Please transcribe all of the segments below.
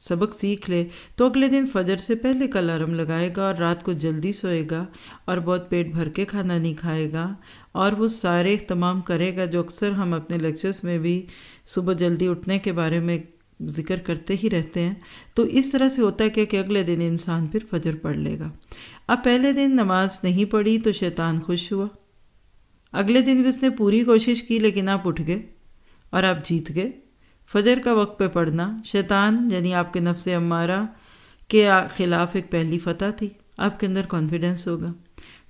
سبق سیکھ لے تو اگلے دن فجر سے پہلے کا الارم لگائے گا اور رات کو جلدی سوئے گا اور بہت پیٹ بھر کے کھانا نہیں کھائے گا، اور وہ سارے اہتمام کرے گا جو اکثر ہم اپنے لیکچرز میں بھی صبح جلدی اٹھنے کے بارے میں ذکر کرتے ہی رہتے ہیں۔ تو اس طرح سے ہوتا ہے کہ اگلے دن انسان پھر فجر پڑھ لے گا۔ اب پہلے دن نماز نہیں پڑھی تو شیطان خوش ہوا، اگلے دن بھی اس نے پوری کوشش کی لیکن آپ اٹھ گئے اور آپ جیت گئے۔ فجر کا وقت پہ پڑھنا شیطان یعنی آپ کے نفس امارہ کے خلاف ایک پہلی فتح تھی، آپ کے اندر کانفیڈنس ہوگا۔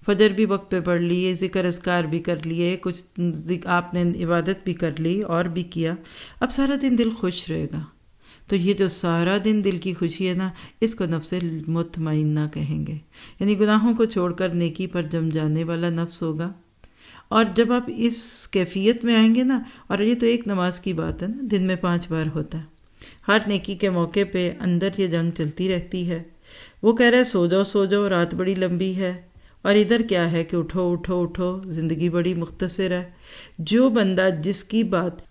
فجر بھی وقت پہ پڑھ لیے، ذکر اذکار بھی کر لیے، کچھ آپ نے عبادت بھی کر لی اور بھی کیا، اب سارا دن دل خوش رہے گا۔ تو یہ جو سارا دن دل کی خوشی ہے نا، اس کو نفس مطمئنہ کہیں گے، یعنی گناہوں کو چھوڑ کر نیکی پر جم جانے والا نفس ہوگا۔ اور جب آپ اس کیفیت میں آئیں گے نا، اور یہ تو ایک نماز کی بات ہے نا، دن میں 5 بار ہوتا ہے، ہر نیکی کے موقع پہ اندر یہ جنگ چلتی رہتی ہے۔ وہ کہہ رہا ہے سو جاؤ سو جاؤ، رات بڑی لمبی ہے، اور ادھر کیا ہے کہ اٹھو اٹھو اٹھو، زندگی بڑی مختصر ہے۔ جو بندہ جس کی بات،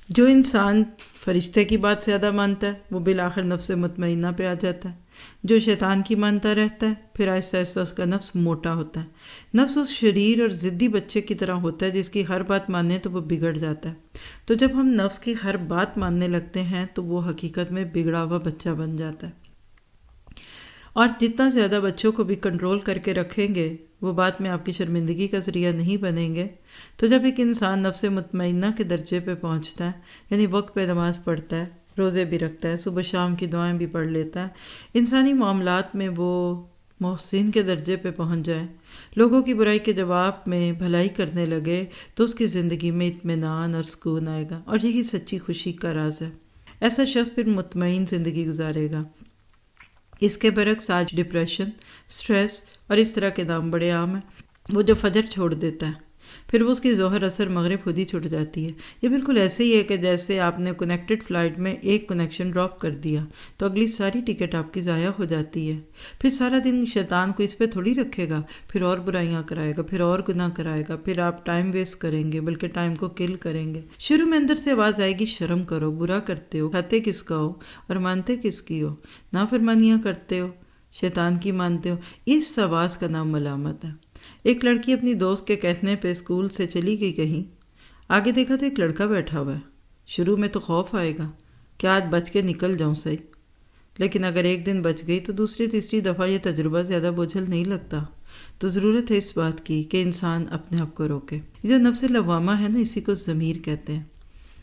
جو انسان فرشتے کی بات زیادہ مانتا ہے وہ بالآخر نفس مطمئنہ پہ آ جاتا ہے، جو شیطان کی مانتا رہتا ہے پھر آہستہ آہستہ اس کا نفس موٹا ہوتا ہے۔ نفس اس شریر اور ضدی بچے کی طرح ہوتا ہے جس کی ہر بات ماننے تو وہ بگڑ جاتا ہے۔ تو جب ہم نفس کی ہر بات ماننے لگتے ہیں تو وہ حقیقت میں بگڑا ہوا بچہ بن جاتا ہے، اور جتنا زیادہ بچوں کو بھی کنٹرول کر کے رکھیں گے وہ بعد میں آپ کی شرمندگی کا ذریعہ نہیں بنیں گے۔ تو جب ایک انسان نفس مطمئنہ کے درجے پہ پہنچتا ہے، یعنی وقت پہ نماز پڑھتا ہے، روزے بھی رکھتا ہے، صبح شام کی دعائیں بھی پڑھ لیتا ہے، انسانی معاملات میں وہ محسن کے درجے پہ پہنچ جائے، لوگوں کی برائی کے جواب میں بھلائی کرنے لگے، تو اس کی زندگی میں اطمینان اور سکون آئے گا، اور یہی سچی خوشی کا راز ہے۔ ایسا شخص پھر مطمئن زندگی گزارے گا۔ اس کے برعکس آج ڈپریشن، سٹریس اور اس طرح کے نام بڑے عام ہیں۔ وہ جو فجر چھوڑ دیتا ہے پھر وہ اس کی ظہر اثر مغرب خود ہی چھٹ جاتی ہے۔ یہ بالکل ایسے ہی ہے کہ جیسے آپ نے کنیکٹڈ فلائٹ میں ایک کنیکشن ڈراپ کر دیا تو اگلی ساری ٹکٹ آپ کی ضائع ہو جاتی ہے۔ پھر سارا دن شیطان کو اس پہ تھوڑی رکھے گا، پھر اور برائیاں کرائے گا، پھر اور گناہ کرائے گا، پھر آپ ٹائم ویسٹ کریں گے، بلکہ ٹائم کو کل کریں گے۔ شروع میں اندر سے آواز آئے گی شرم کرو، برا کرتے ہو، کھاتے کس کا ہو اور مانتے کس کی ہو، نافرمانیاں کرتے ہو، شیطان کی مانتے ہو۔ اس آواز کا نام ملامت ہے۔ ایک لڑکی اپنی دوست کے کہنے پہ اسکول سے چلی گئی کہیں، آگے دیکھا تو ایک لڑکا بیٹھا ہوا ہے۔ شروع میں تو خوف آئے گا کہ آج بچ کے نکل جاؤں صحیح، لیکن اگر ایک دن بچ گئی تو دوسری تیسری دفعہ یہ تجربہ زیادہ بوجھل نہیں لگتا۔ تو ضرورت ہے اس بات کی کہ انسان اپنے آپ کو روکے۔ جو نفس لوامہ ہے نا، اسی کو ضمیر کہتے ہیں،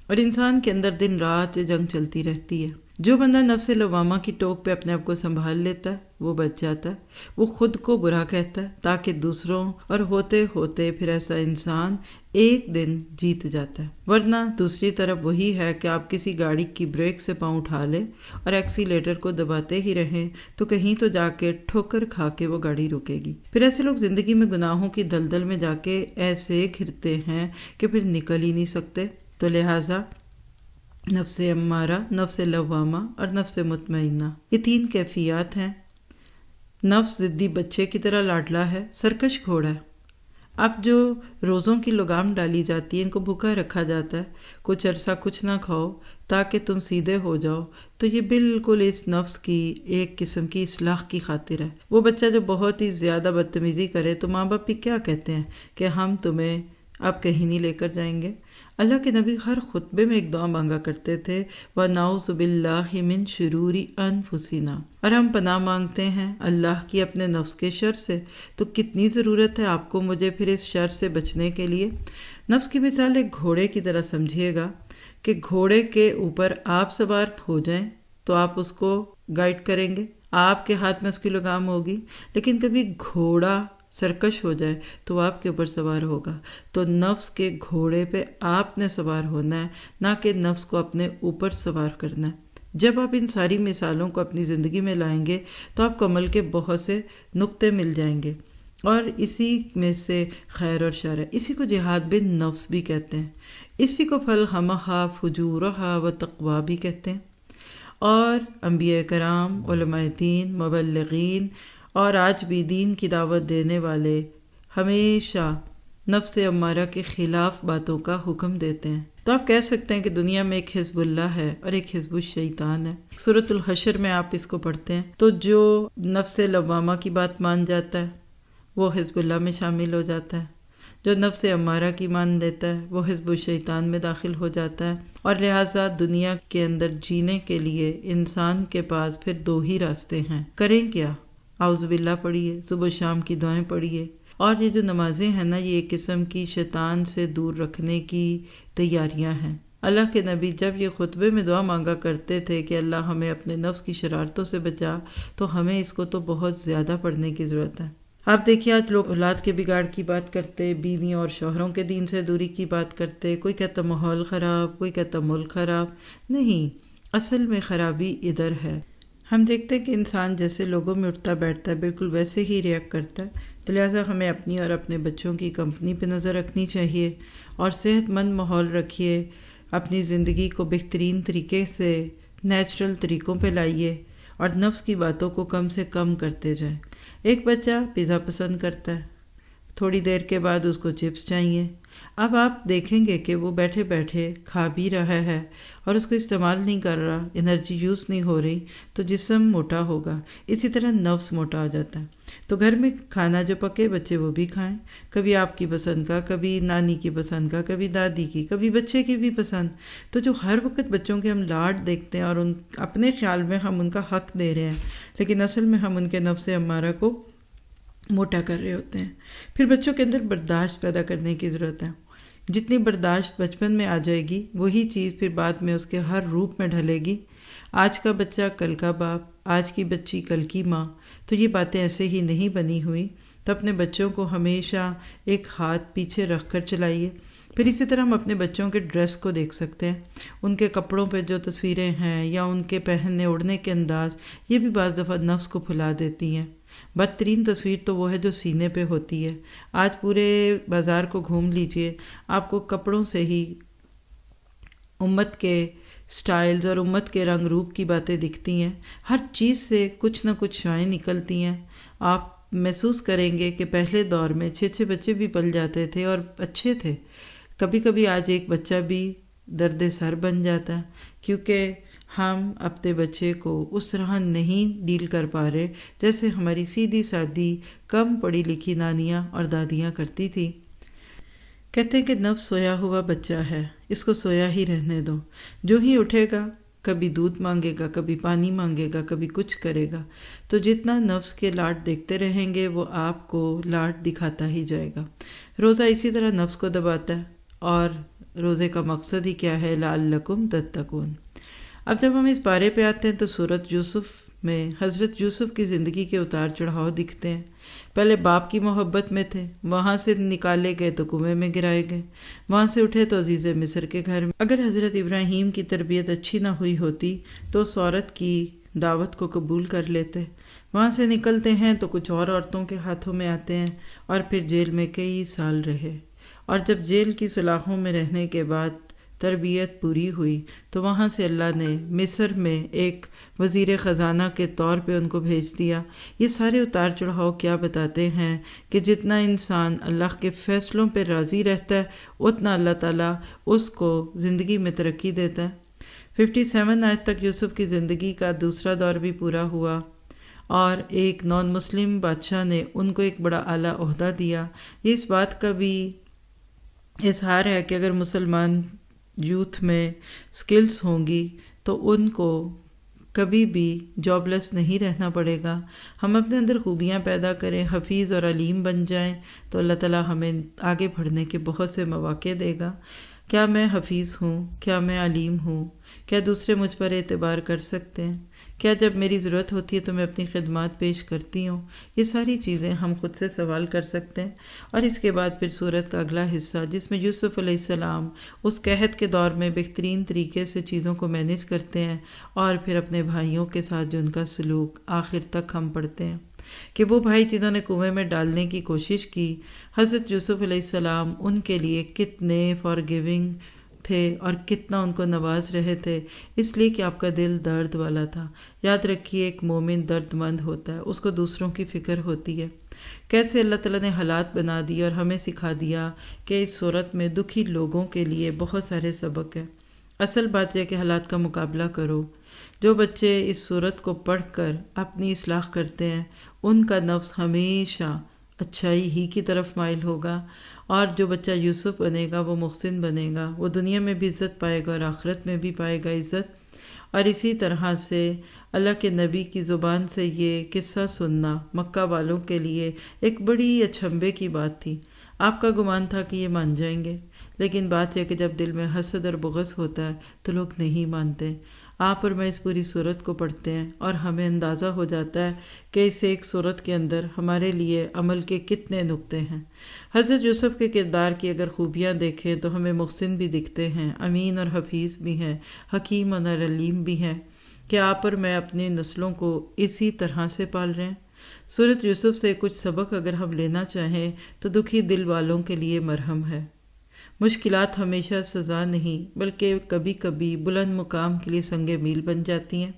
اور انسان کے اندر دن رات یہ جنگ چلتی رہتی ہے۔ جو بندہ نفس لوامہ کی ٹوک پہ اپنے آپ کو سنبھال لیتا ہے وہ بچ جاتا ہے، وہ خود کو برا کہتا ہے تاکہ دوسروں، اور ہوتے ہوتے پھر ایسا انسان ایک دن جیت جاتا ہے۔ ورنہ دوسری طرف وہی ہے کہ آپ کسی گاڑی کی بریک سے پاؤں اٹھا لے اور ایکسیلیٹر کو دباتے ہی رہیں تو کہیں تو جا کے ٹھوکر کھا کے وہ گاڑی رکے گی۔ پھر ایسے لوگ زندگی میں گناہوں کی دلدل میں جا کے ایسے گھرتے ہیں کہ پھر نکل ہی نہیں سکتے۔ تو لہٰذا نفس امارہ، نفس لوامہ اور نفس مطمئنہ، یہ 3 کیفیات ہیں۔ نفس ضدی بچے کی طرح لاڈلا ہے، سرکش گھوڑا ہے۔ اب جو روزوں کی لگام ڈالی جاتی ہے، ان کو بھوکا رکھا جاتا ہے، کچھ عرصہ کچھ نہ کھاؤ تاکہ تم سیدھے ہو جاؤ، تو یہ بالکل اس نفس کی ایک قسم کی اصلاح کی خاطر ہے۔ وہ بچہ جو بہت ہی زیادہ بدتمیزی کرے تو ماں باپ بھی کیا کہتے ہیں کہ ہم تمہیں اب کہیں نہیں لے کر جائیں گے۔ اللہ کے نبی ہر خطبے میں ایک دعا مانگا کرتے تھے، وَنَعُوذُ بِاللَّهِ مِن شُرُورِ أَنفُسِنَا، اور ہم پناہ مانگتے ہیں اللہ کی اپنے نفس کے شر سے۔ تو کتنی ضرورت ہے آپ کو مجھے پھر اس شر سے بچنے کے لیے۔ نفس کی مثال ایک گھوڑے کی طرح سمجھیے گا کہ گھوڑے کے اوپر آپ سوار ہو جائیں تو آپ اس کو گائیڈ کریں گے، آپ کے ہاتھ میں اس کی لگام ہوگی، لیکن کبھی گھوڑا سرکش ہو جائے تو آپ کے اوپر سوار ہوگا۔ تو نفس کے گھوڑے پہ آپ نے سوار ہونا ہے، نہ کہ نفس کو اپنے اوپر سوار کرنا ہے۔ جب آپ ان ساری مثالوں کو اپنی زندگی میں لائیں گے تو آپ کو عمل کے بہت سے نقطے مل جائیں گے، اور اسی میں سے خیر اور شر ہے۔ اسی کو جہاد بن نفس بھی کہتے ہیں، اسی کو فلہمہا فجورہا و تقویٰ بھی کہتے ہیں۔ اور انبیاء کرام، علماء دین، مبلغین اور آج بھی دین کی دعوت دینے والے ہمیشہ نفس امارہ کے خلاف باتوں کا حکم دیتے ہیں۔ تو آپ کہہ سکتے ہیں کہ دنیا میں ایک حزب اللہ ہے اور ایک حزب الشیطان ہے۔ سورۃ الحشر میں آپ اس کو پڑھتے ہیں تو جو نفس لوامہ کی بات مان جاتا ہے وہ حزب اللہ میں شامل ہو جاتا ہے، جو نفس امارہ کی مان لیتا ہے وہ حزب الشیطان میں داخل ہو جاتا ہے، اور لہٰذا دنیا کے اندر جینے کے لیے انسان کے پاس پھر دو ہی راستے ہیں۔ کریں کیا؟ اعوذ باللہ پڑھیے، صبح شام کی دعائیں پڑھیے، اور یہ جو نمازیں ہیں نا، یہ ایک قسم کی شیطان سے دور رکھنے کی تیاریاں ہیں۔ اللہ کے نبی جب یہ خطبے میں دعا مانگا کرتے تھے کہ اللہ ہمیں اپنے نفس کی شرارتوں سے بچا، تو ہمیں اس کو تو بہت زیادہ پڑھنے کی ضرورت ہے۔ آپ دیکھیے آج لوگ اولاد کے بگاڑ کی بات کرتے، بیویوں اور شوہروں کے دین سے دوری کی بات کرتے، کوئی کہتا ماحول خراب، کوئی کہتا ملک خراب۔ نہیں، اصل میں خرابی ادھر ہے۔ ہم دیکھتے ہیں کہ انسان جیسے لوگوں میں اٹھتا بیٹھتا ہے بالکل ویسے ہی ریئیکٹ کرتا ہے، تو لہٰذا ہمیں اپنی اور اپنے بچوں کی کمپنی پہ نظر رکھنی چاہیے، اور صحت مند ماحول رکھیے، اپنی زندگی کو بہترین طریقے سے نیچرل طریقوں پہ لائیے، اور نفس کی باتوں کو کم سے کم کرتے جائیں۔ ایک بچہ پیزا پسند کرتا ہے، تھوڑی دیر کے بعد اس کو چپس چاہیے۔ اب آپ دیکھیں گے کہ وہ بیٹھے بیٹھے کھا بھی رہا ہے اور اس کو استعمال نہیں کر رہا، انرجی یوز نہیں ہو رہی، تو جسم موٹا ہوگا، اسی طرح نفس موٹا ہو جاتا ہے۔ تو گھر میں کھانا جو پکے بچے وہ بھی کھائیں، کبھی آپ کی پسند کا، کبھی نانی کی پسند کا، کبھی دادی کی، کبھی بچے کی بھی پسند۔ تو جو ہر وقت بچوں کے ہم لاڈ دیکھتے ہیں اور اپنے خیال میں ہم ان کا حق دے رہے ہیں، لیکن اصل میں ہم ان کے نفس امارہ کو موٹا کر رہے ہوتے ہیں۔ پھر بچوں کے اندر برداشت پیدا کرنے کی ضرورت ہے۔ جتنی برداشت بچپن میں آ جائے گی، وہی چیز پھر بعد میں اس کے ہر روپ میں ڈھلے گی۔ آج کا بچہ کل کا باپ، آج کی بچی کل کی ماں، تو یہ باتیں ایسے ہی نہیں بنی ہوئی۔ تو اپنے بچوں کو ہمیشہ ایک ہاتھ پیچھے رکھ کر چلائیے۔ پھر اسی طرح ہم اپنے بچوں کے ڈریس کو دیکھ سکتے ہیں، ان کے کپڑوں پہ جو تصویریں ہیں یا ان کے پہننے اوڑھنے کے انداز، یہ بھی بعض دفعہ نفس کو پھلا دیتی ہیں۔ بدترین تصویر تو وہ ہے جو سینے پہ ہوتی ہے۔ آج پورے بازار کو گھوم لیجئے، آپ کو کپڑوں سے ہی امت کے سٹائلز اور امت کے رنگ روپ کی باتیں دکھتی ہیں، ہر چیز سے کچھ نہ کچھ شائیں نکلتی ہیں۔ آپ محسوس کریں گے کہ پہلے دور میں 6 بچے بھی پل جاتے تھے اور اچھے تھے، کبھی کبھی آج ایک بچہ بھی درد سر بن جاتا ہے، کیونکہ ہم اپنے بچے کو اس طرح نہیں ڈیل کر پا رہے جیسے ہماری سیدھی سادی کم پڑھی لکھی نانیاں اور دادیاں کرتی تھی۔ کہتے ہیں کہ نفس سویا ہوا بچہ ہے، اس کو سویا ہی رہنے دو، جو ہی اٹھے گا کبھی دودھ مانگے گا، کبھی پانی مانگے گا، کبھی کچھ کرے گا۔ تو جتنا نفس کے لاڈ دیکھتے رہیں گے وہ آپ کو لاڈ دکھاتا ہی جائے گا۔ روزہ اسی طرح نفس کو دباتا ہے، اور روزے کا مقصد ہی کیا ہے؟ لعلکم تتقون۔ اب جب ہم اس بارے پہ آتے ہیں تو سورۃ یوسف میں حضرت یوسف کی زندگی کے اتار چڑھاؤ دکھتے ہیں۔ پہلے باپ کی محبت میں تھے، وہاں سے نکالے گئے تو کنویں میں گرائے گئے، وہاں سے اٹھے تو عزیز مصر کے گھر میں۔ اگر حضرت ابراہیم کی تربیت اچھی نہ ہوئی ہوتی تو اس عورت کی دعوت کو قبول کر لیتے۔ وہاں سے نکلتے ہیں تو کچھ اور عورتوں کے ہاتھوں میں آتے ہیں، اور پھر جیل میں کئی سال رہے، اور جب جیل کی سلاخوں میں رہنے کے بعد تربیت پوری ہوئی تو وہاں سے اللہ نے مصر میں ایک وزیر خزانہ کے طور پہ ان کو بھیج دیا۔ یہ سارے اتار چڑھاؤ کیا بتاتے ہیں کہ جتنا انسان اللہ کے فیصلوں پہ راضی رہتا ہے اتنا اللہ تعالیٰ اس کو زندگی میں ترقی دیتا ہے۔ 57 آیت تک یوسف کی زندگی کا دوسرا دور بھی پورا ہوا، اور ایک نان مسلم بادشاہ نے ان کو ایک بڑا اعلیٰ عہدہ دیا۔ یہ اس بات کا بھی اظہار ہے کہ اگر مسلمان یوتھ میں سکلز ہوں گی تو ان کو کبھی بھی جاب لیس نہیں رہنا پڑے گا۔ ہم اپنے اندر خوبیاں پیدا کریں، حفیظ اور علیم بن جائیں، تو اللہ تعالیٰ ہمیں آگے بڑھنے کے بہت سے مواقع دے گا۔ کیا میں حفیظ ہوں؟ کیا میں علیم ہوں؟ کیا دوسرے مجھ پر اعتبار کر سکتے ہیں؟ کیا جب میری ضرورت ہوتی ہے تو میں اپنی خدمات پیش کرتی ہوں؟ یہ ساری چیزیں ہم خود سے سوال کر سکتے ہیں۔ اور اس کے بعد پھر سورت کا اگلا حصہ جس میں یوسف علیہ السلام اس قحط کے دور میں بہترین طریقے سے چیزوں کو مینیج کرتے ہیں، اور پھر اپنے بھائیوں کے ساتھ جو ان کا سلوک آخر تک ہم پڑھتے ہیں کہ وہ بھائی جنہوں نے کنویں میں ڈالنے کی کوشش کی، حضرت یوسف علیہ السلام ان کے لیے کتنے فارگیونگ تھے اور کتنا ان کو نواز رہے تھے، اس لیے کہ آپ کا دل درد والا تھا۔ یاد رکھیے ایک مومن درد مند ہوتا ہے، اس کو دوسروں کی فکر ہوتی ہے، کیسے اللہ تعالیٰ نے حالات بنا دیے اور ہمیں سکھا دیا کہ اس صورت میں دکھی لوگوں کے لیے بہت سارے سبق ہیں۔ اصل بات یہ کہ حالات کا مقابلہ کرو۔ جو بچے اس صورت کو پڑھ کر اپنی اصلاح کرتے ہیں ان کا نفس ہمیشہ اچھائی ہی کی طرف مائل ہوگا، اور جو بچہ یوسف بنے گا وہ محسن بنے گا، وہ دنیا میں بھی عزت پائے گا اور آخرت میں بھی پائے گا عزت۔ اور اسی طرح سے اللہ کے نبی کی زبان سے یہ قصہ سننا مکہ والوں کے لیے ایک بڑی اچنبھے کی بات تھی۔ آپ کا گمان تھا کہ یہ مان جائیں گے، لیکن بات یہ کہ جب دل میں حسد اور بغض ہوتا ہے تو لوگ نہیں مانتے۔ آپ اور میں اس پوری صورت کو پڑھتے ہیں اور ہمیں اندازہ ہو جاتا ہے کہ اس ایک صورت کے اندر ہمارے لیے عمل کے کتنے نقطے ہیں۔ حضرت یوسف کے کردار کی اگر خوبیاں دیکھیں تو ہمیں محسن بھی دکھتے ہیں، امین اور حفیظ بھی ہیں، حکیم اور علیم بھی ہیں۔ کہ آپ اور میں اپنی نسلوں کو اسی طرح سے پال رہے ہیں۔ سورۃ یوسف سے کچھ سبق اگر ہم لینا چاہیں تو دکھی دل والوں کے لیے مرہم ہے۔ مشکلات ہمیشہ سزا نہیں بلکہ کبھی کبھی بلند مقام کے لیے سنگ میل بن جاتی ہیں۔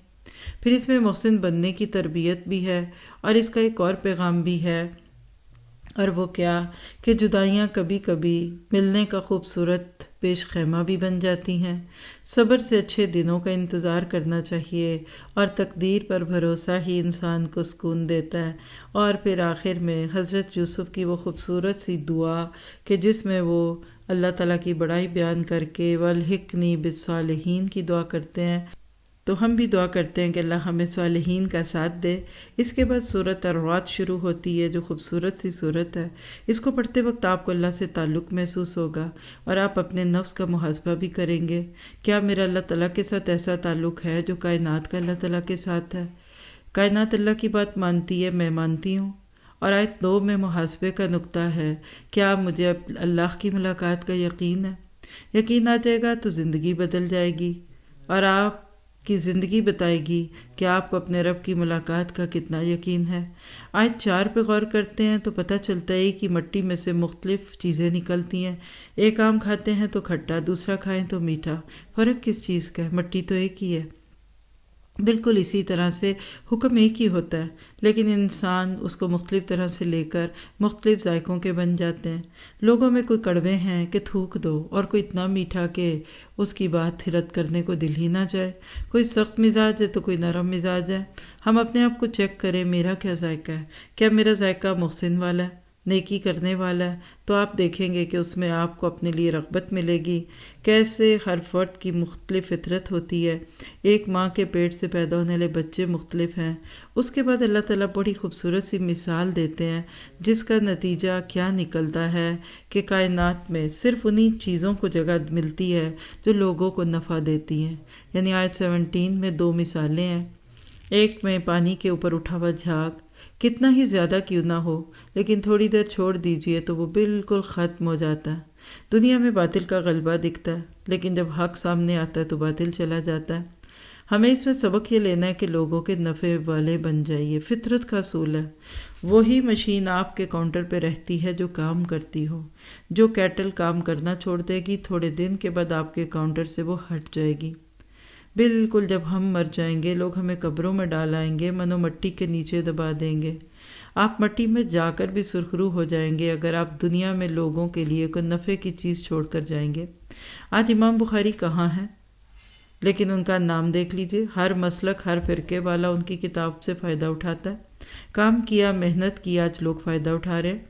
پھر اس میں محسن بننے کی تربیت بھی ہے، اور اس کا ایک اور پیغام بھی ہے، اور وہ کیا کہ جدائیاں کبھی کبھی ملنے کا خوبصورت پیش خیمہ بھی بن جاتی ہیں۔ صبر سے اچھے دنوں کا انتظار کرنا چاہیے، اور تقدیر پر بھروسہ ہی انسان کو سکون دیتا ہے۔ اور پھر آخر میں حضرت یوسف کی وہ خوبصورت سی دعا کہ جس میں وہ اللہ تعالیٰ کی بڑائی بیان کر کے وَالْحِقْنِي بِالصَّالِحِينَ کی دعا کرتے ہیں، تو ہم بھی دعا کرتے ہیں کہ اللہ ہمیں صالحین کا ساتھ دے۔ اس کے بعد سورۃ الرعد شروع ہوتی ہے جو خوبصورت سی سورت ہے۔ اس کو پڑھتے وقت آپ کو اللہ سے تعلق محسوس ہوگا، اور آپ اپنے نفس کا محاسبہ بھی کریں گے۔ کیا میرا اللہ تعالیٰ کے ساتھ ایسا تعلق ہے جو کائنات کا اللہ تعالیٰ کے ساتھ ہے؟ کائنات اللہ کی بات مانتی ہے، میں مانتی ہوں۔ اور آیت 2 میں محاسبے کا نقطہ ہے، کیا مجھے اللہ کی ملاقات کا یقین ہے؟ یقین آ جائے گا تو زندگی بدل جائے گی، اور آپ کی زندگی بتائے گی کہ آپ کو اپنے رب کی ملاقات کا کتنا یقین ہے۔ آیت 4 پہ غور کرتے ہیں تو پتہ چلتا ہے کہ مٹی میں سے مختلف چیزیں نکلتی ہیں۔ ایک آم کھاتے ہیں تو کھٹا، دوسرا کھائیں تو میٹھا۔ فرق کس چیز کا ہے؟ مٹی تو ایک ہی ہے۔ بالکل اسی طرح سے حکم ایک ہی ہوتا ہے، لیکن انسان اس کو مختلف طرح سے لے کر مختلف ذائقوں کے بن جاتے ہیں۔ لوگوں میں کوئی کڑوے ہیں کہ تھوک دو، اور کوئی اتنا میٹھا کہ اس کی بات رد کرنے کو دل ہی نہ جائے۔ کوئی سخت مزاج ہے تو کوئی نرم مزاج ہے۔ ہم اپنے آپ کو چیک کریں، میرا کیا ذائقہ ہے؟ کیا میرا ذائقہ محسن والا ہے، نیکی کرنے والا ہے؟ تو آپ دیکھیں گے کہ اس میں آپ کو اپنے لیے رغبت ملے گی۔ کیسے ہر فرد کی مختلف فطرت ہوتی ہے، ایک ماں کے پیٹ سے پیدا ہونے والے بچے مختلف ہیں۔ اس کے بعد اللہ تعالیٰ بڑی خوبصورت سی مثال دیتے ہیں جس کا نتیجہ کیا نکلتا ہے کہ کائنات میں صرف انہی چیزوں کو جگہ ملتی ہے جو لوگوں کو نفع دیتی ہیں۔ یعنی آیت 17 میں 2 مثالیں ہیں۔ ایک میں پانی کے اوپر اٹھا ہوا جھاگ، کتنا ہی زیادہ کیوں نہ ہو لیکن تھوڑی دیر چھوڑ دیجئے تو وہ بالکل ختم ہو جاتا ہے۔ دنیا میں باطل کا غلبہ دکھتا ہے، لیکن جب حق سامنے آتا ہے تو باطل چلا جاتا ہے۔ ہمیں اس میں سبق یہ لینا ہے کہ لوگوں کے نفع والے بن جائیے، فطرت کا اصول ہے۔ وہی مشین آپ کے کاؤنٹر پہ رہتی ہے جو کام کرتی ہو۔ جو کیٹل کام کرنا چھوڑ دے گی، تھوڑے دن کے بعد آپ کے کاؤنٹر سے وہ ہٹ جائے گی۔ بالکل جب ہم مر جائیں گے لوگ ہمیں قبروں میں ڈال آئیں گے، منو مٹی کے نیچے دبا دیں گے۔ آپ مٹی میں جا کر بھی سرخرو ہو جائیں گے اگر آپ دنیا میں لوگوں کے لیے کوئی نفع کی چیز چھوڑ کر جائیں گے۔ آج امام بخاری کہاں ہیں؟ لیکن ان کا نام دیکھ لیجئے، ہر مسلک ہر فرقے والا ان کی کتاب سے فائدہ اٹھاتا ہے۔ کام کیا، محنت کی، آج لوگ فائدہ اٹھا رہے ہیں۔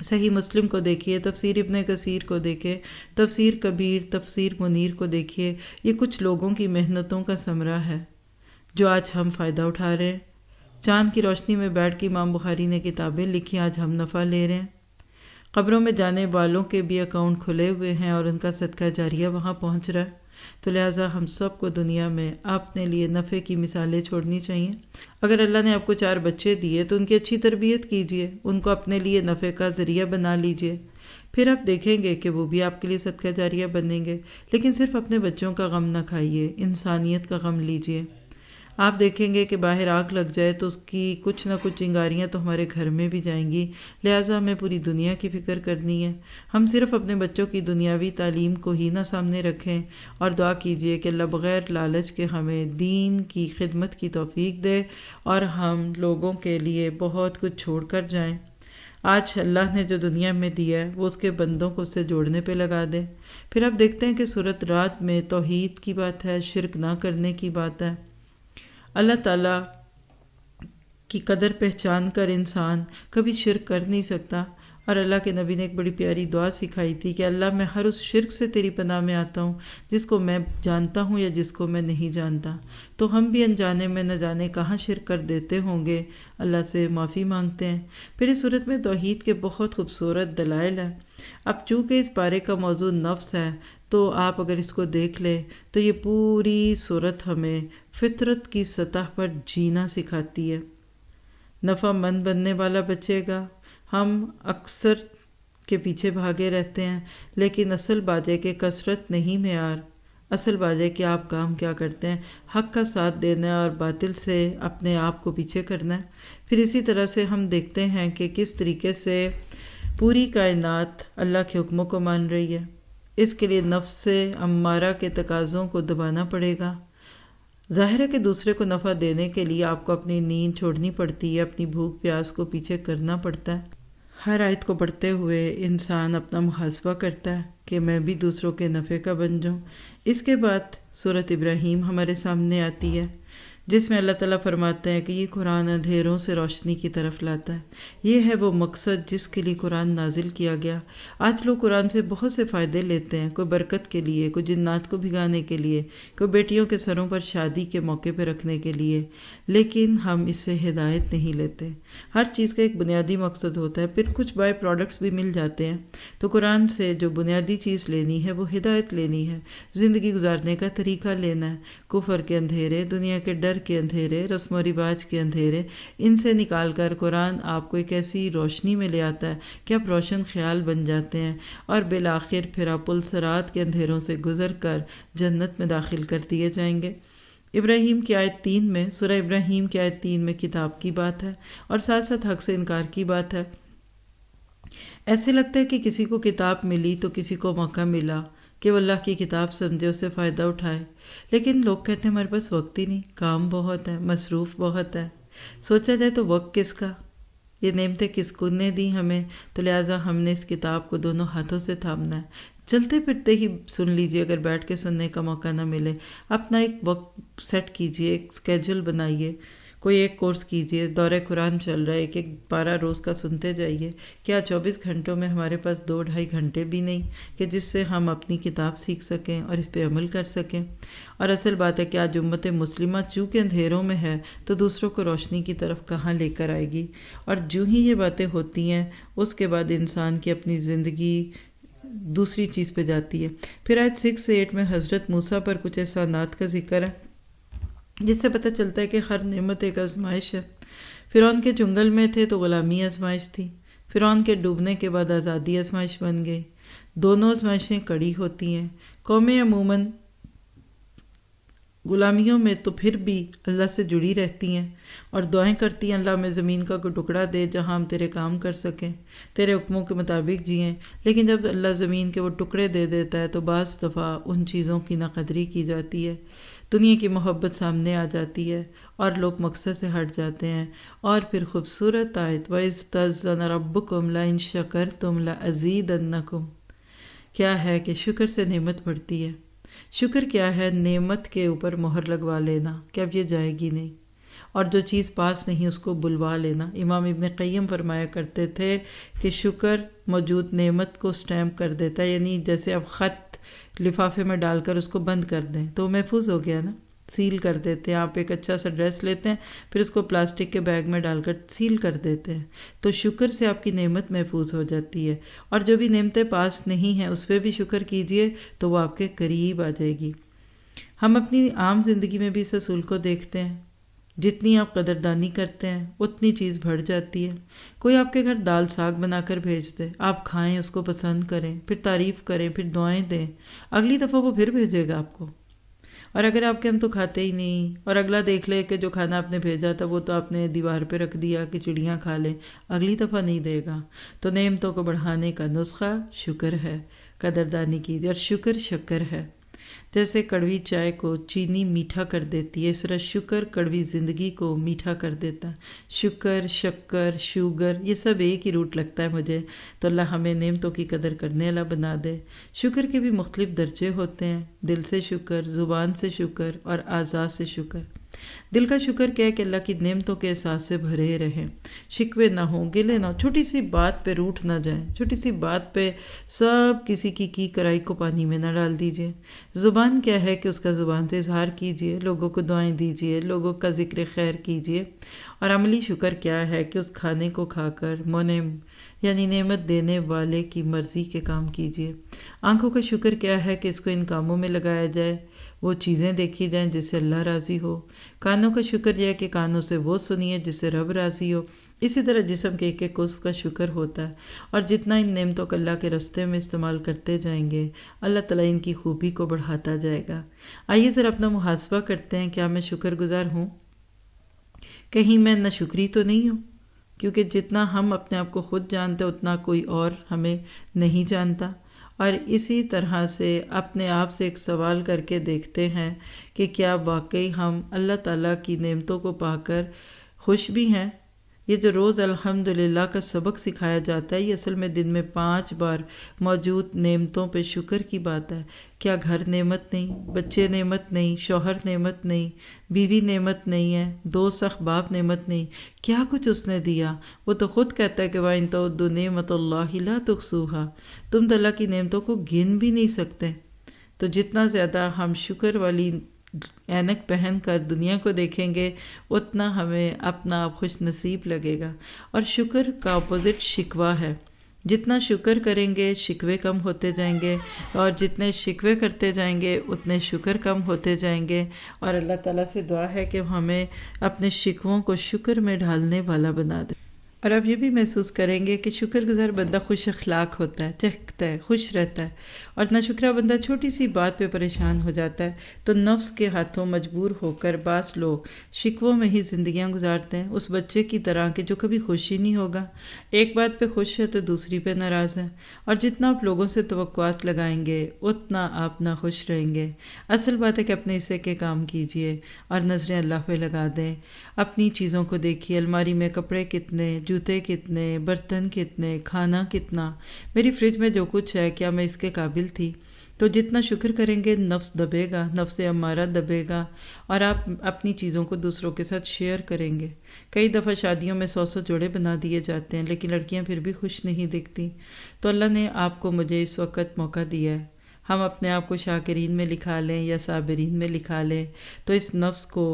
صحیح مسلم کو دیکھیے، تفسیر ابن کثیر کو دیکھیں، تفسیر کبیر، تفسیر منیر کو دیکھیے، یہ کچھ لوگوں کی محنتوں کا ثمرہ ہے جو آج ہم فائدہ اٹھا رہے ہیں۔ چاند کی روشنی میں بیٹھ کے امام بخاری نے کتابیں لکھی، آج ہم نفع لے رہے ہیں۔ قبروں میں جانے والوں کے بھی اکاؤنٹ کھلے ہوئے ہیں اور ان کا صدقہ جاریہ وہاں پہنچ رہا ہے۔ تو لہٰذا ہم سب کو دنیا میں اپنے لیے نفع کی مثالیں چھوڑنی چاہیے۔ اگر اللہ نے آپ کو 4 بچے دیے تو ان کی اچھی تربیت کیجیے، ان کو اپنے لیے نفع کا ذریعہ بنا لیجیے، پھر آپ دیکھیں گے کہ وہ بھی آپ کے لیے صدقہ جاریہ بنیں گے۔ لیکن صرف اپنے بچوں کا غم نہ کھائیے، انسانیت کا غم لیجیے۔ آپ دیکھیں گے کہ باہر آگ لگ جائے تو اس کی کچھ نہ کچھ چنگاریاں تو ہمارے گھر میں بھی جائیں گی، لہٰذا ہمیں پوری دنیا کی فکر کرنی ہے۔ ہم صرف اپنے بچوں کی دنیاوی تعلیم کو ہی نہ سامنے رکھیں، اور دعا کیجئے کہ اللہ بغیر لالچ کے ہمیں دین کی خدمت کی توفیق دے اور ہم لوگوں کے لیے بہت کچھ چھوڑ کر جائیں۔ آج اللہ نے جو دنیا میں دیا ہے وہ اس کے بندوں کو اس سے جوڑنے پہ لگا دے۔ پھر آپ دیکھتے ہیں کہ سورۃ رات میں توحید کی بات ہے، شرک نہ کرنے کی بات ہے۔ اللہ تعالیٰ کی قدر پہچان کر انسان کبھی شرک کر نہیں سکتا، اور اللہ کے نبی نے ایک بڑی پیاری دعا سکھائی تھی کہ اللہ میں ہر اس شرک سے تیری پناہ میں آتا ہوں جس کو میں جانتا ہوں یا جس کو میں نہیں جانتا۔ تو ہم بھی انجانے میں نہ جانے کہاں شرک کر دیتے ہوں گے، اللہ سے معافی مانگتے ہیں۔ پھر اس صورت میں توحید کے بہت خوبصورت دلائل ہیں۔ اب چونکہ اس پارے کا موضوع نفس ہے تو آپ اگر اس کو دیکھ لیں تو یہ پوری صورت ہمیں فطرت کی سطح پر جینا سکھاتی ہے۔ نفع مند بننے والا بچے گا۔ ہم اکثر کے پیچھے بھاگے رہتے ہیں، لیکن اصل بات ہے کہ کثرت نہیں معیار، اصل بات ہے کہ آپ کام کیا کرتے ہیں۔ حق کا ساتھ دینا ہے اور باطل سے اپنے آپ کو پیچھے کرنا ہے۔ پھر اسی طرح سے ہم دیکھتے ہیں کہ کس طریقے سے پوری کائنات اللہ کے حکموں کو مان رہی ہے۔ اس کے لیے نفس سے امارہ کے تقاضوں کو دبانا پڑے گا۔ ظاہر ہے کہ دوسرے کو نفع دینے کے لیے آپ کو اپنی نیند چھوڑنی پڑتی ہے، اپنی بھوک پیاس کو پیچھے کرنا پڑتا ہے۔ ہر آیت کو پڑھتے ہوئے انسان اپنا محاسبہ کرتا ہے کہ میں بھی دوسروں کے نفع کا بن جاؤں۔ اس کے بعد سورۃ ابراہیم ہمارے سامنے آتی ہے، جس میں اللہ تعالیٰ فرماتے ہیں کہ یہ قرآن اندھیروں سے روشنی کی طرف لاتا ہے۔ یہ ہے وہ مقصد جس کے لیے قرآن نازل کیا گیا۔ آج لوگ قرآن سے بہت سے فائدے لیتے ہیں، کوئی برکت کے لیے، کوئی جنات کو بھگانے کے لیے، کوئی بیٹیوں کے سروں پر شادی کے موقع پہ رکھنے کے لیے، لیکن ہم اس سے ہدایت نہیں لیتے۔ ہر چیز کا ایک بنیادی مقصد ہوتا ہے، پھر کچھ بائی پروڈکٹس بھی مل جاتے ہیں۔ تو قرآن سے جو بنیادی چیز لینی ہے وہ ہدایت لینی ہے، زندگی گزارنے کا طریقہ لینا ہے۔ کفر کے اندھیرے، دنیا کے ڈر کے اندھیرے، رسم و رواج کے اندھیرے، ان سے نکال کر قرآن آپ کو ایک ایسی روشنی میں لے آتا ہے کہ آپ روشن خیال بن جاتے ہیں، اور بالآخر پھر آپ پل صراط کے اندھیروں سے گزر کر جنت میں داخل کر دیے جائیں گے۔ ابراہیم کی آیت 3 میں، سورہ ابراہیم کی آیت 3 میں کتاب کی بات ہے اور ساتھ ساتھ حق سے انکار کی بات ہے۔ ایسے لگتا ہے کہ کسی کو کتاب ملی تو کسی کو موقع ملا کہ وہ اللہ کی کتاب سمجھے، اس سے فائدہ اٹھائے، لیکن لوگ کہتے ہیں ہمارے پاس وقت ہی نہیں، کام بہت ہے، مصروف بہت ہے۔ سوچا جائے تو وقت کس کا، یہ نعمتیں کس کو نے دی ہمیں، تو لہٰذا ہم نے اس کتاب کو دونوں ہاتھوں سے تھامنا ہے۔ چلتے پھرتے ہی سن لیجئے، اگر بیٹھ کے سننے کا موقع نہ ملے، اپنا ایک وقت سیٹ کیجئے، ایک اسکیجول بنائیے، کوئی ایک کورس کیجئے، دورہ قرآن چل رہا ہے، ایک پارہ روز کا سنتے جائیے۔ کیا 24 گھنٹوں میں ہمارے پاس 2-2.5 گھنٹے بھی نہیں کہ جس سے ہم اپنی کتاب سیکھ سکیں اور اس پہ عمل کر سکیں؟ اور اصل بات ہے کہ آج امت مسلمہ چونکہ اندھیروں میں ہے تو دوسروں کو روشنی کی طرف کہاں لے کر آئے گی؟ اور جو ہی یہ باتیں ہوتی ہیں اس کے بعد انسان کی اپنی زندگی دوسری چیز پہ جاتی ہے۔ پھر آیت 6 سے 8 میں حضرت موسیٰ پر کچھ احسانات کا ذکر ہے، جس سے پتہ چلتا ہے کہ ہر نعمت ایک آزمائش ہے۔ فرعون کے جنگل میں تھے تو غلامی آزمائش تھی، فرعون کے ڈوبنے کے بعد آزادی آزمائش بن گئی۔ دونوں آزمائشیں کڑی ہوتی ہیں۔ قومیں عموماً غلامیوں میں تو پھر بھی اللہ سے جڑی رہتی ہیں اور دعائیں کرتی ہیں، اللہ میں زمین کا کوئی ٹکڑا دے جہاں ہم تیرے کام کر سکیں، تیرے حکموں کے مطابق جئیں۔ لیکن جب اللہ زمین کے وہ ٹکڑے دے دیتا ہے تو بعض دفعہ ان چیزوں کی ناقدری کی جاتی ہے، دنیا کی محبت سامنے آ جاتی ہے اور لوگ مقصد سے ہٹ جاتے ہیں۔ اور پھر خوبصورت آیت وَإِذْ تَأَذَّنَ رَبُّكُمْ لَئِن شَكَرْتُمْ لَأَزِيدَنَّكُمْ، کیا ہے کہ شکر سے نعمت بڑھتی ہے۔ شکر کیا ہے؟ نعمت کے اوپر مہر لگوا لینا کہ اب یہ جائے گی نہیں، اور جو چیز پاس نہیں اس کو بلوا لینا۔ امام ابن قیم فرمایا کرتے تھے کہ شکر موجود نعمت کو سٹیمپ کر دیتا ہے، یعنی جیسے اب خط لفافے میں ڈال کر اس کو بند کر دیں تو محفوظ ہو گیا نا، سیل کر دیتے ہیں۔ آپ ایک اچھا سا ڈریس لیتے ہیں، پھر اس کو پلاسٹک کے بیگ میں ڈال کر سیل کر دیتے ہیں، تو شکر سے آپ کی نعمت محفوظ ہو جاتی ہے۔ اور جو بھی نعمتیں پاس نہیں ہیں اس پہ بھی شکر کیجئے تو وہ آپ کے قریب آ جائے گی۔ ہم اپنی عام زندگی میں بھی اس اصول کو دیکھتے ہیں، جتنی آپ قدردانی کرتے ہیں اتنی چیز بڑھ جاتی ہے۔ کوئی آپ کے گھر دال ساگ بنا کر بھیج دے، آپ کھائیں، اس کو پسند کریں، پھر تعریف کریں، پھر دعائیں دیں، اگلی دفعہ وہ پھر بھیجے گا آپ کو۔ اور اگر آپ کے ہم تو کھاتے ہی نہیں، اور اگلا دیکھ لے کہ جو کھانا آپ نے بھیجا تھا وہ تو آپ نے دیوار پہ رکھ دیا کہ چڑیاں کھا لیں، اگلی دفعہ نہیں دے گا۔ تو نعمتوں کو بڑھانے کا نسخہ شکر ہے، قدردانی کیجیے، اور شکر ہے۔ جیسے کڑوی چائے کو چینی میٹھا کر دیتی ہے، اس طرح شکر کڑوی زندگی کو میٹھا کر دیتا ہے۔ شکر، شکر، شوگر، یہ سب ایک ہی روٹ لگتا ہے مجھے، تو اللہ ہمیں نعمتوں کی قدر کرنے والا بنا دے۔ شکر کے بھی مختلف درجے ہوتے ہیں، دل سے شکر، زبان سے شکر اور اعضاء سے شکر۔ دل کا شکر کیا ہے کہ اللہ کی نعمتوں کے احساس سے بھرے رہیں، شکوے نہ ہوں، گلے نہ ہوں، چھوٹی سی بات پہ روٹھ نہ جائیں، چھوٹی سی بات پہ سب کسی کی کرائی کو پانی میں نہ ڈال دیجئے۔ زبان کیا ہے کہ اس کا زبان سے اظہار کیجئے، لوگوں کو دعائیں دیجئے، لوگوں کا ذکر خیر کیجئے۔ اور عملی شکر کیا ہے کہ اس کھانے کو کھا کر منعم یعنی نعمت دینے والے کی مرضی کے کام کیجئے۔ آنکھوں کا شکر کیا ہے کہ اس کو ان کاموں میں لگایا جائے، وہ چیزیں دیکھی جائیں جس سے اللہ راضی ہو۔ کانوں کا شکر یہ ہے کہ کانوں سے وہ سنیے جس سے رب راضی ہو۔ اسی طرح جسم کے ایک ایک عضو کا شکر ہوتا ہے، اور جتنا ان نعمتوں کو اللہ کے راستے میں استعمال کرتے جائیں گے، اللہ تعالیٰ ان کی خوبی کو بڑھاتا جائے گا۔ آئیے ذرا اپنا محاسبہ کرتے ہیں، کیا میں شکر گزار ہوں؟ کہیں میں ناشکری تو نہیں ہوں؟ کیونکہ جتنا ہم اپنے آپ کو خود جانتے اتنا کوئی اور ہمیں نہیں جانتا۔ اور اسی طرح سے اپنے آپ سے ایک سوال کر کے دیکھتے ہیں کہ کیا واقعی ہم اللہ تعالیٰ کی نعمتوں کو پا کر خوش بھی ہیں؟ یہ جو روز الحمدللہ کا سبق سکھایا جاتا ہے، یہ اصل میں دن میں 5 بار موجود نعمتوں پہ شکر کی بات ہے۔ کیا گھر نعمت نہیں، بچے نعمت نہیں، شوہر نعمت نہیں، بیوی نعمت نہیں ہے، 2 سخت باپ نعمت نہیں، کیا کچھ اس نے دیا؟ وہ تو خود کہتا ہے کہ وَإِن تَعُدُّوا نِعْمَتَ اللَّهِ لَا تُحْصُوهَا، تم تو اللہ کی نعمتوں کو گن بھی نہیں سکتے۔ تو جتنا زیادہ ہم شکر والی اینک پہن کر دنیا کو دیکھیں گے، اتنا ہمیں اپنا آپ خوش نصیب لگے گا۔ اور شکر کا اپوزٹ شکوہ ہے، جتنا شکر کریں گے شکوے کم ہوتے جائیں گے، اور جتنے شکوے کرتے جائیں گے اتنے شکر کم ہوتے جائیں گے۔ اور اللہ تعالیٰ سے دعا ہے کہ ہمیں اپنے شکووں کو شکر میں ڈھالنے والا بنا دے۔ اور اب یہ بھی محسوس کریں گے کہ شکر گزار بندہ خوش اخلاق ہوتا ہے، چہکتا ہے، خوش رہتا ہے، اور ناشکرا بندہ چھوٹی سی بات پہ پریشان ہو جاتا ہے۔ تو نفس کے ہاتھوں مجبور ہو کر بعض لوگ شکووں میں ہی زندگیاں گزارتے ہیں، اس بچے کی طرح کہ جو کبھی خوش ہی نہیں ہوگا، ایک بات پہ خوش ہے تو دوسری پہ ناراض ہے۔ اور جتنا آپ لوگوں سے توقعات لگائیں گے اتنا آپ ناخوش رہیں گے۔ اصل بات ہے کہ اپنے حصے کے کام کیجئے اور نظریں اللہ پہ لگا دیں۔ اپنی چیزوں کو دیکھیے، الماری میں کپڑے کتنے، جوتے کتنے، برتن کتنے، کھانا کتنا، میری فریج میں جو کچھ ہے کیا میں اس کے قابل تھی؟ تو جتنا شکر کریں گے نفس دبے گا، نفس امارہ دبے گا، اور آپ اپنی چیزوں کو دوسروں کے ساتھ شیئر کریں گے۔ کئی دفعہ شادیوں میں 100 جوڑے بنا دیے جاتے ہیں، لیکن لڑکیاں پھر بھی خوش نہیں دکھتی۔ تو اللہ نے آپ کو مجھے اس وقت موقع دیا ہے، ہم اپنے آپ کو شاکرین میں لکھا لیں یا صابرین میں لکھا لیں۔ تو اس نفس کو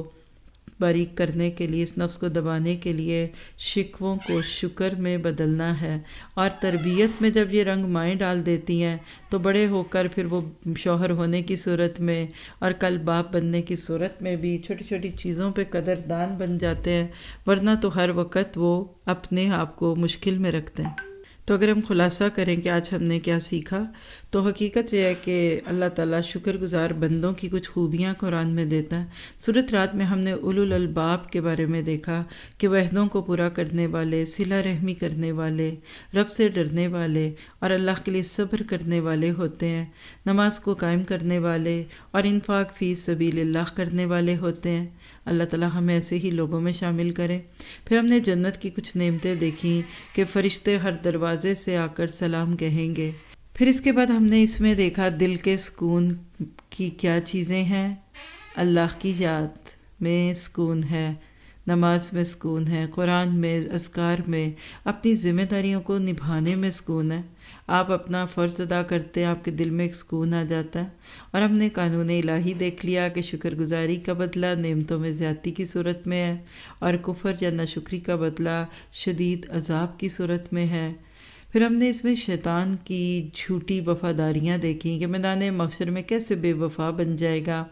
باریک کرنے کے لیے، اس نفس کو دبانے کے لیے شکووں کو شکر میں بدلنا ہے۔ اور تربیت میں جب یہ رنگ مائیں ڈال دیتی ہیں تو بڑے ہو کر پھر وہ شوہر ہونے کی صورت میں اور کل باپ بننے کی صورت میں بھی چھوٹی چھوٹی چیزوں پہ قدردان بن جاتے ہیں، ورنہ تو ہر وقت وہ اپنے آپ کو مشکل میں رکھتے ہیں۔ تو اگر ہم خلاصہ کریں کہ آج ہم نے کیا سیکھا، تو حقیقت یہ ہے کہ اللہ تعالیٰ شکر گزار بندوں کی کچھ خوبیاں قرآن میں دیتا ہے۔ سورۃ رات میں ہم نے اولو الالباب کے بارے میں دیکھا کہ وہ عہدوں کو پورا کرنے والے، صلہ رحمی کرنے والے، رب سے ڈرنے والے اور اللہ کے لیے صبر کرنے والے ہوتے ہیں، نماز کو قائم کرنے والے اور انفاق فی سبیل اللہ کرنے والے ہوتے ہیں۔ اللہ تعالیٰ ہمیں ایسے ہی لوگوں میں شامل کرے۔ پھر ہم نے جنت کی کچھ نعمتیں دیکھیں کہ فرشتے ہر دروازے سے آ کر سلام کہیں گے۔ پھر اس کے بعد ہم نے اس میں دیکھا دل کے سکون کی کیا چیزیں ہیں۔ اللہ کی یاد میں سکون ہے، نماز میں سکون ہے، قرآن میں، اذکار میں، اپنی ذمہ داریوں کو نبھانے میں سکون ہے۔ آپ اپنا فرض ادا کرتے ہیں، آپ کے دل میں ایک سکون آ جاتا ہے۔ اور ہم نے قانون الہی دیکھ لیا کہ شکر گزاری کا بدلہ نعمتوں میں زیادتی کی صورت میں ہے، اور کفر یا ناشکری کا بدلہ شدید عذاب کی صورت میں ہے۔ پھر ہم نے اس میں شیطان کی جھوٹی وفاداریاں دیکھیں کہ میدان محشر میں کیسے بے وفا بن جائے گا،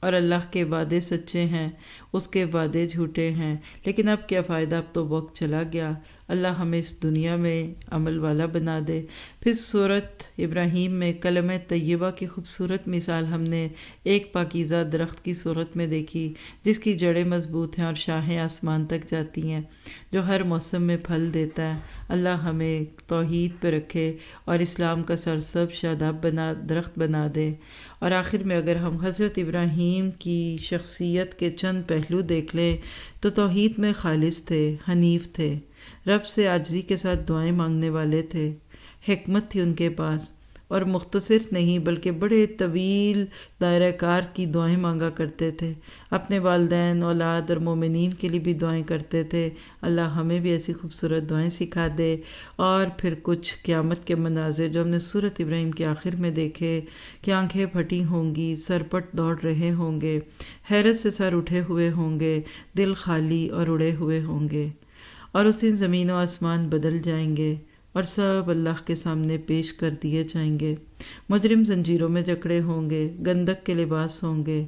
اور اللہ کے وعدے سچے ہیں، اس کے وعدے جھوٹے ہیں، لیکن اب کیا فائدہ، اب تو وقت چلا گیا۔ اللہ ہمیں اس دنیا میں عمل والا بنا دے۔ پھر سورت ابراہیم میں کلمہ طیبہ کی خوبصورت مثال ہم نے ایک پاکیزہ درخت کی صورت میں دیکھی جس کی جڑیں مضبوط ہیں اور شاخیں آسمان تک جاتی ہیں، جو ہر موسم میں پھل دیتا ہے۔ اللہ ہمیں توحید پہ رکھے اور اسلام کا سرسبز شاداب درخت بنا دے۔ اور آخر میں اگر ہم حضرت ابراہیم کی شخصیت کے چند پہلو دیکھ لیں تو توحید میں خالص تھے، حنیف تھے، رب سے عاجزی کے ساتھ دعائیں مانگنے والے تھے، حکمت تھی ان کے پاس، اور مختصر نہیں بلکہ بڑے طویل دائرہ کار کی دعائیں مانگا کرتے تھے، اپنے والدین، اولاد اور مومنین کے لیے بھی دعائیں کرتے تھے۔ اللہ ہمیں بھی ایسی خوبصورت دعائیں سکھا دے۔ اور پھر کچھ قیامت کے مناظر جو ہم نے سورت ابراہیم کے آخر میں دیکھے کہ آنکھیں پھٹی ہوں گی، سرپٹ دوڑ رہے ہوں گے، حیرت سے سر اٹھے ہوئے ہوں گے، دل خالی اور اڑے ہوئے ہوں گے، اور اس دن زمین و آسمان بدل جائیں گے اور سب اللہ کے سامنے پیش کر دیے جائیں گے۔ مجرم زنجیروں میں جکڑے ہوں گے، گندک کے لباس ہوں گے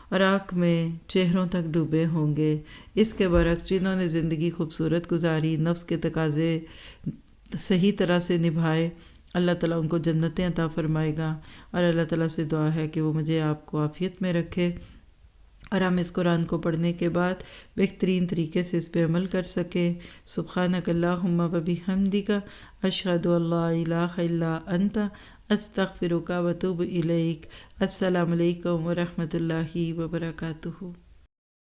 اور آگ میں چہروں تک ڈوبے ہوں گے۔ اس کے برعکس جنہوں نے زندگی خوبصورت گزاری، نفس کے تقاضے صحیح طرح سے نبھائے، اللہ تعالیٰ ان کو جنتیں عطا فرمائے گا۔ اور اللہ تعالیٰ سے دعا ہے کہ وہ مجھے آپ کو عافیت میں رکھے اور ہم اس قرآن کو پڑھنے کے بعد بہترین طریقے سے اس پہ عمل کر سکیں۔ سبحانک اللہم و بحمدک، اشہد ان لا الہ الا انت، استغفرک و اتوب الیک۔ السلام علیکم ورحمۃ اللہ وبرکاتہ۔